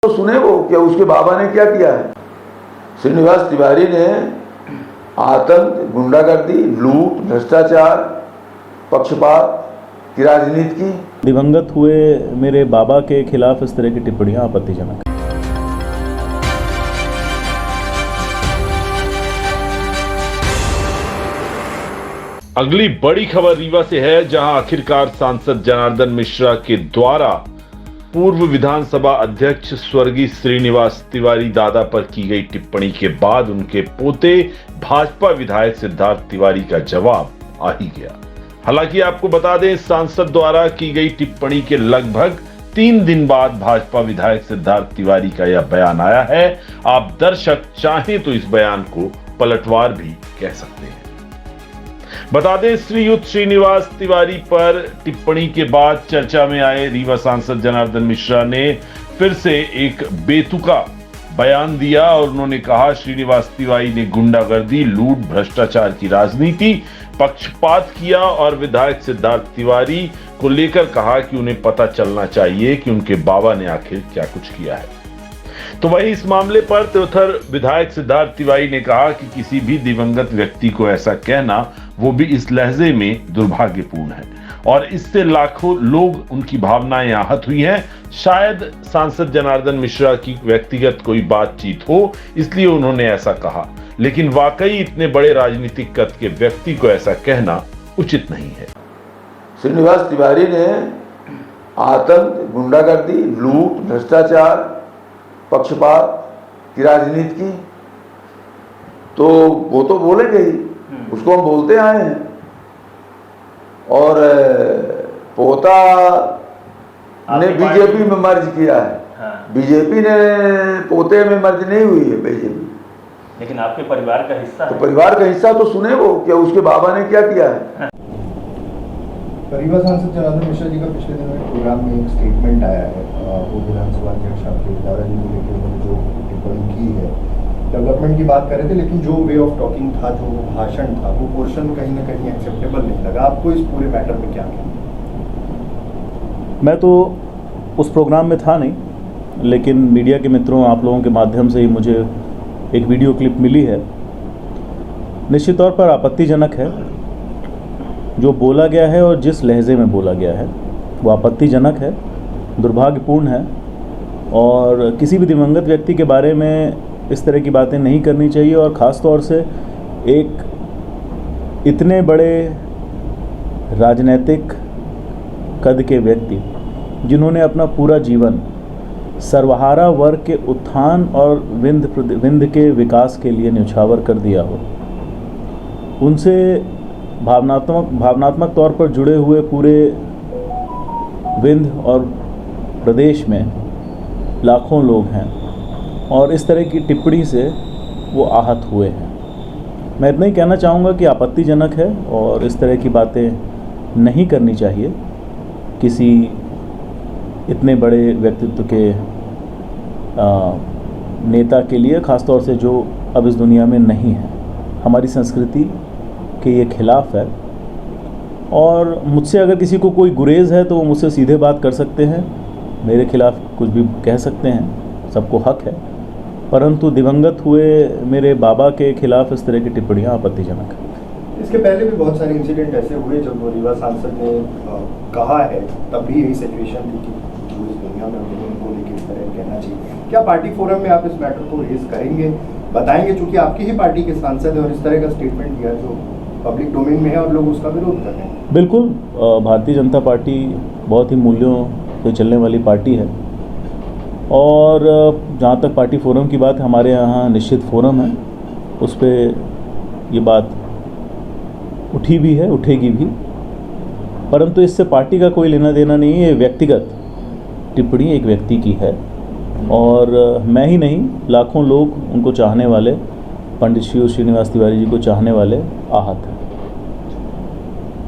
तो सुने वो क्या उसके बाबा ने क्या किया है। श्रीनिवास तिवारी ने आतंक, गुंडागर्दी, लूट, भ्रष्टाचार, पक्षपात की राजनीति की। दिवंगत हुए मेरे बाबा के खिलाफ इस तरह की टिप्पणियां आपत्तिजनक हैं। अगली बड़ी खबर रीवा से है, जहां आखिरकार सांसद जनार्दन मिश्रा के द्वारा पूर्व विधानसभा अध्यक्ष स्वर्गीय श्रीनिवास तिवारी दादा पर की गई टिप्पणी के बाद उनके पोते भाजपा विधायक सिद्धार्थ तिवारी का जवाब आ ही गया। हालांकि आपको बता दें, सांसद द्वारा की गई टिप्पणी के लगभग 3 दिन बाद भाजपा विधायक सिद्धार्थ तिवारी का यह बयान आया है। आप दर्शक चाहें तो इस बयान को पलटवार भी कह सकते हैं। बता दें, श्रीयुत श्रीनिवास तिवारी पर टिप्पणी के बाद चर्चा में आए रीवा सांसद जनार्दन मिश्रा ने फिर से एक बेतुका बयान दिया और उन्होंने कहा, श्रीनिवास तिवारी ने गुंडागर्दी, लूट, भ्रष्टाचार की राजनीति, पक्षपात किया और विधायक सिद्धार्थ तिवारी को लेकर कहा कि उन्हें पता चलना चाहिए कि उनके बाबा ने आखिर क्या कुछ किया है। तो वहीं इस मामले पर तिरथर विधायक सिद्धार्थ तिवारी ने कहा कि किसी भी दिवंगत व्यक्ति को ऐसा कहना, वो भी इस लहजे में, दुर्भाग्यपूर्ण है और इससे लाखों लोग उनकी भावनाएं आहत हुई हैं। शायद सांसद जनार्दन मिश्रा की व्यक्तिगत कोई बातचीत हो, इसलिए उन्होंने ऐसा कहा, लेकिन वाकई इतने बड़े राजनीतिक कद के व्यक्ति को ऐसा कहना उचित नहीं है। श्रीनिवास तिवारी ने आतंक, गुंडागर्दी, लूट, भ्रष्टाचार, पक्षपात की राजनीति की, तो वो तो बोलेंगे ही, उसको हम बोलते आए हैं। और पोता ने बीजेपी में मर्ज किया है। हाँ। बीजेपी ने पोते में मर्ज नहीं हुई है बीजेपी, लेकिन आपके परिवार का हिस्सा तो परिवार का हिस्सा तो सुने वो क्या उसके बाबा ने क्या किया है। हाँ। रीवा सांसद जनार्दन मिश्रा जी का पिछले दिनों एक प्रोग्राम में एक स्टेटमेंट आया है, वो विधानसभा अध्यक्ष आपके दादाजी को लेकर उन्होंने जो टिप्पणी की है, डेवलपमेंट की बात कर रहे थे, लेकिन जो वे ऑफ टॉकिंग था, जो भाषण था, वो पोर्शन कहीं ना कहीं एक्सेप्टेबल नहीं लगा। आपको इस पूरे मैटर में क्या कहना? मैं तो उस प्रोग्राम में था नहीं, लेकिन मीडिया के मित्रों, आप लोगों के माध्यम से ही मुझे एक वीडियो क्लिप मिली है। निश्चित तौर पर आपत्तिजनक है जो बोला गया है और जिस लहजे में बोला गया है, वो आपत्तिजनक है, दुर्भाग्यपूर्ण है और किसी भी दिवंगत व्यक्ति के बारे में इस तरह की बातें नहीं करनी चाहिए। और ख़ास तौर से एक इतने बड़े राजनीतिक कद के व्यक्ति जिन्होंने अपना पूरा जीवन सर्वहारा वर्ग के उत्थान और विंध्य के विकास के लिए न्यौछावर कर दिया हो, उनसे भावनात्मक तौर पर जुड़े हुए पूरे विंध्य और प्रदेश में लाखों लोग हैं और इस तरह की टिप्पणी से वो आहत हुए हैं। मैं इतना ही कहना चाहूँगा कि आपत्तिजनक है और इस तरह की बातें नहीं करनी चाहिए किसी इतने बड़े व्यक्तित्व के नेता के लिए, ख़ास तौर से जो अब इस दुनिया में नहीं है। हमारी संस्कृति के ये खिलाफ है और मुझसे अगर किसी को कोई गुरेज है तो वो मुझसे सीधे बात कर सकते हैं, मेरे खिलाफ कुछ भी कह सकते हैं, सबको हक है, परंतु दिवंगत हुए मेरे बाबा के खिलाफ इस तरह की टिप्पणियां आपत्तिजनक है। इसके पहले भी बहुत सारे इंसिडेंट ऐसे हुए जब वो रीवा सांसद ने कहा है, तब भी यही सिचुएशन थी कि इस दुनिया में उनको लेकर इस तरह कहना चाहिए। क्या पार्टी फोरम में आप इस मैटर को रेज करेंगे, बताएंगे, चूंकि आपकी ही पार्टी के सांसद है और इस तरह का स्टेटमेंट दिया जो पब्लिक डोमेन में है और लोग उसका विरोध कर रहे हैं? बिल्कुल, भारतीय जनता पार्टी बहुत ही मूल्यों पे चलने वाली पार्टी है और जहाँ तक पार्टी फोरम की बात है, हमारे यहाँ निश्चित फोरम है, उस पर ये बात उठी भी है, उठेगी भी, परंतु इससे पार्टी का कोई लेना देना नहीं है। ये व्यक्तिगत टिप्पणी एक व्यक्ति की है और मैं ही नहीं, लाखों लोग उनको चाहने वाले, पंडित श्रीनिवास तिवारी जी को चाहने वाले आहत हैं।